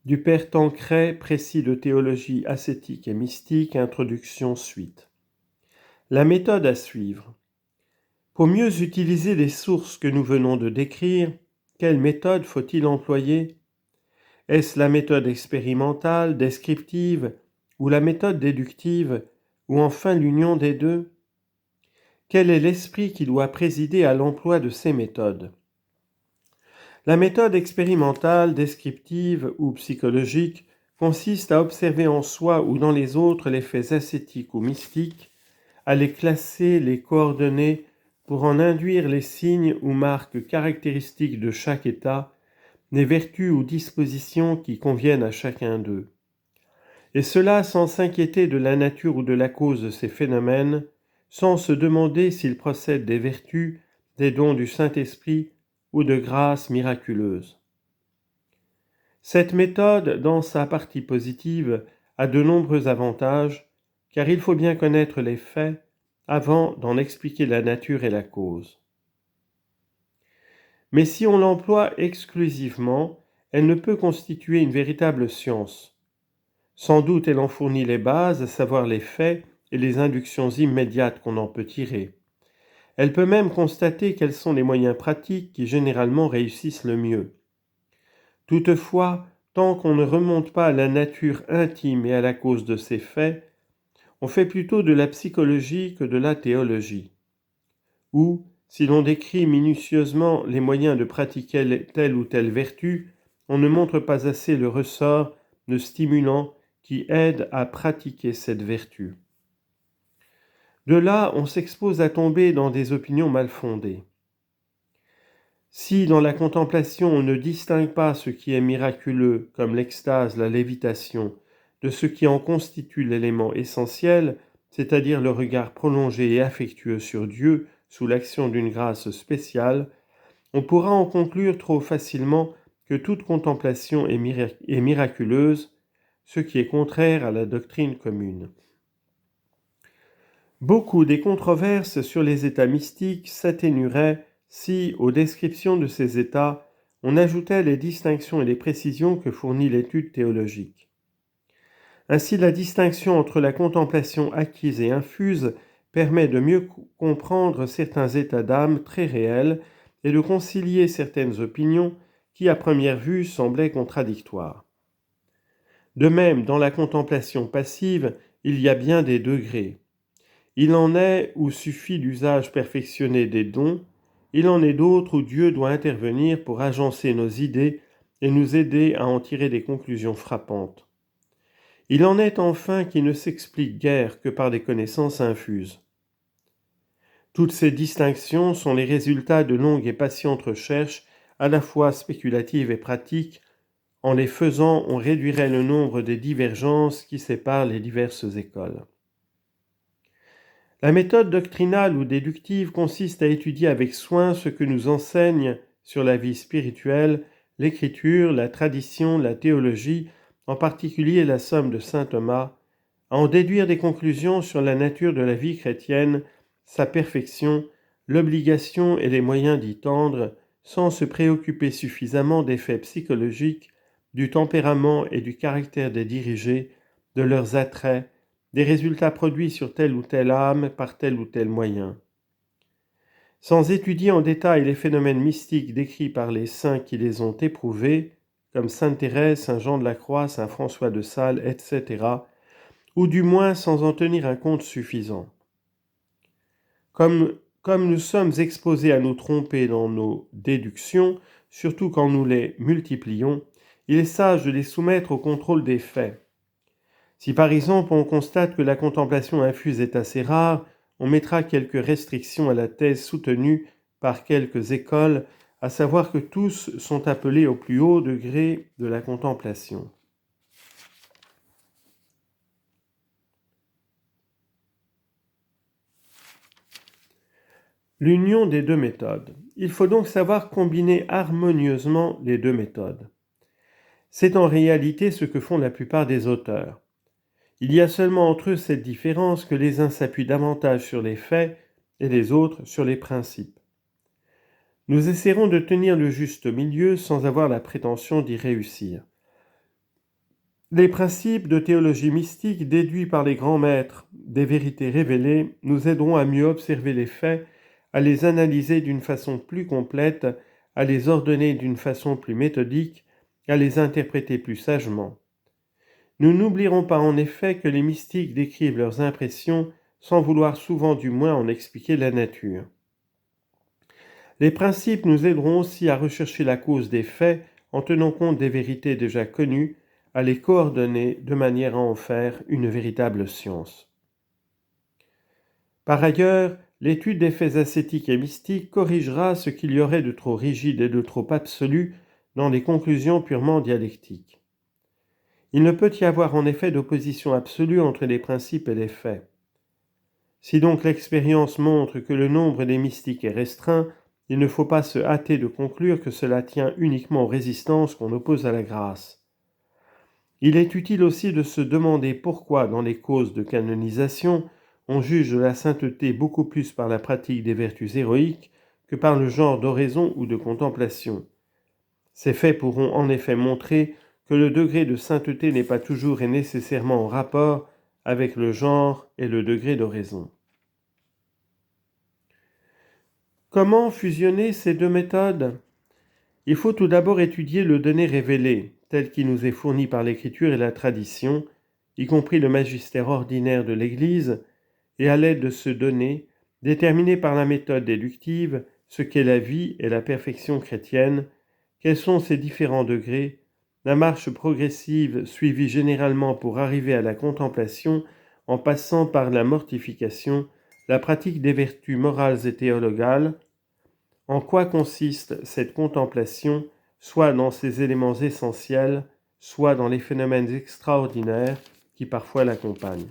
du père Tancret, précis de théologie ascétique et mystique, introduction suite. La méthode à suivre. Pour mieux utiliser les sources que nous venons de décrire, quelle méthode faut-il employer ? Est-ce la méthode expérimentale, descriptive, ou la méthode déductive, ou enfin l'union des deux ? Quel est l'esprit qui doit présider à l'emploi de ces méthodes ? La méthode expérimentale, descriptive ou psychologique consiste à observer en soi ou dans les autres les faits ascétiques ou mystiques, à les classer, les coordonner pour en induire les signes ou marques caractéristiques de chaque état, les vertus ou dispositions qui conviennent à chacun d'eux. Et cela sans s'inquiéter de la nature ou de la cause de ces phénomènes, sans se demander s'ils procèdent des vertus, des dons du Saint-Esprit ou de grâces miraculeuses. Cette méthode, dans sa partie positive, a de nombreux avantages, car il faut bien connaître les faits avant d'en expliquer la nature et la cause. Mais si on l'emploie exclusivement, elle ne peut constituer une véritable science. Sans doute elle en fournit les bases, à savoir les faits et les inductions immédiates qu'on en peut tirer. Elle peut même constater quels sont les moyens pratiques qui généralement réussissent le mieux. Toutefois, tant qu'on ne remonte pas à la nature intime et à la cause de ces faits, on fait plutôt de la psychologie que de la théologie. Ou, si l'on décrit minutieusement les moyens de pratiquer telle ou telle vertu, on ne montre pas assez le ressort de stimulant qui aide à pratiquer cette vertu. De là, on s'expose à tomber dans des opinions mal fondées. Si dans la contemplation on ne distingue pas ce qui est miraculeux, comme l'extase, la lévitation, de ce qui en constitue l'élément essentiel, c'est-à-dire le regard prolongé et affectueux sur Dieu sous l'action d'une grâce spéciale, on pourra en conclure trop facilement que toute contemplation est miraculeuse, ce qui est contraire à la doctrine commune. Beaucoup des controverses sur les états mystiques s'atténueraient si, aux descriptions de ces états, on ajoutait les distinctions et les précisions que fournit l'étude théologique. Ainsi, la distinction entre la contemplation acquise et infuse permet de mieux comprendre certains états d'âme très réels et de concilier certaines opinions qui, à première vue, semblaient contradictoires. De même, dans la contemplation passive, il y a bien des degrés. Il en est où suffit l'usage perfectionné des dons, il en est d'autres où Dieu doit intervenir pour agencer nos idées et nous aider à en tirer des conclusions frappantes. Il en est enfin qui ne s'expliquent guère que par des connaissances infuses. Toutes ces distinctions sont les résultats de longues et patientes recherches, à la fois spéculatives et pratiques. En les faisant, on réduirait le nombre des divergences qui séparent les diverses écoles. La méthode doctrinale ou déductive consiste à étudier avec soin ce que nous enseignent sur la vie spirituelle l'Écriture, la tradition, la théologie, en particulier la Somme de saint Thomas, à en déduire des conclusions sur la nature de la vie chrétienne, sa perfection, l'obligation et les moyens d'y tendre, sans se préoccuper suffisamment des faits psychologiques, du tempérament et du caractère des dirigés, de leurs attraits, des résultats produits sur telle ou telle âme par tel ou tel moyen. Sans étudier en détail les phénomènes mystiques décrits par les saints qui les ont éprouvés, comme sainte Thérèse, saint Jean de la Croix, saint François de Sales, etc., ou du moins sans en tenir un compte suffisant. Comme nous sommes exposés à nous tromper dans nos déductions, surtout quand nous les multiplions, il est sage de les soumettre au contrôle des faits. Si par exemple on constate que la contemplation infuse est assez rare, on mettra quelques restrictions à la thèse soutenue par quelques écoles, à savoir que tous sont appelés au plus haut degré de la contemplation. L'union des deux méthodes. Il faut donc savoir combiner harmonieusement les deux méthodes. C'est en réalité ce que font la plupart des auteurs. Il y a seulement entre eux cette différence que les uns s'appuient davantage sur les faits et les autres sur les principes. Nous essaierons de tenir le juste milieu sans avoir la prétention d'y réussir. Les principes de théologie mystique déduits par les grands maîtres des vérités révélées nous aideront à mieux observer les faits, à les analyser d'une façon plus complète, à les ordonner d'une façon plus méthodique, à les interpréter plus sagement. Nous n'oublierons pas en effet que les mystiques décrivent leurs impressions sans vouloir souvent du moins en expliquer la nature. Les principes nous aideront aussi à rechercher la cause des faits en tenant compte des vérités déjà connues, à les coordonner de manière à en faire une véritable science. Par ailleurs, l'étude des faits ascétiques et mystiques corrigera ce qu'il y aurait de trop rigide et de trop absolu dans les conclusions purement dialectiques. Il ne peut y avoir en effet d'opposition absolue entre les principes et les faits. Si donc l'expérience montre que le nombre des mystiques est restreint, il ne faut pas se hâter de conclure que cela tient uniquement aux résistances qu'on oppose à la grâce. Il est utile aussi de se demander pourquoi, dans les causes de canonisation, on juge de la sainteté beaucoup plus par la pratique des vertus héroïques que par le genre d'oraison ou de contemplation. Ces faits pourront en effet montrer que le degré de sainteté n'est pas toujours et nécessairement en rapport avec le genre et le degré d'oraison. Comment fusionner ces deux méthodes ? Il faut tout d'abord étudier le donné révélé, tel qu'il nous est fourni par l'Écriture et la tradition, y compris le magistère ordinaire de l'Église, et à l'aide de ce donné, déterminer par la méthode déductive ce qu'est la vie et la perfection chrétienne, quels sont ses différents degrés, la marche progressive suivie généralement pour arriver à la contemplation en passant par la mortification, la pratique des vertus morales et théologales. En quoi consiste cette contemplation, soit dans ses éléments essentiels, soit dans les phénomènes extraordinaires qui parfois l'accompagnent.